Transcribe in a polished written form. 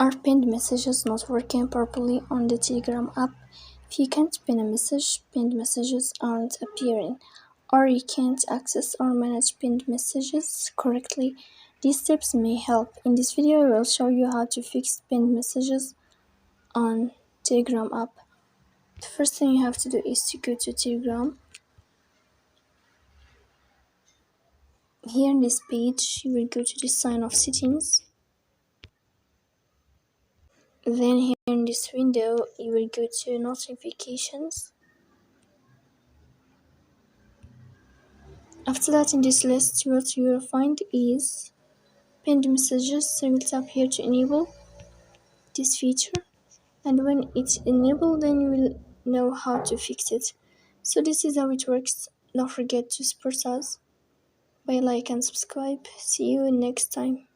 Are pinned messages not working properly on the Telegram app? If you can't pin a message, pinned messages aren't appearing, or you can't access or manage pinned messages correctly, these tips may help. In this video, I will show you how to fix pinned messages on Telegram app. The first thing you have to do is to go to Telegram. Here in this page, you will go to the sign of settings. Then here in this window, you will go to notifications. After that, in this list, what you will find is pinned messages. So you will tap here to enable this feature, and when it's enabled, then you will know how to fix it. So this is how it works. Don't forget to support us by like and subscribe. See you next time.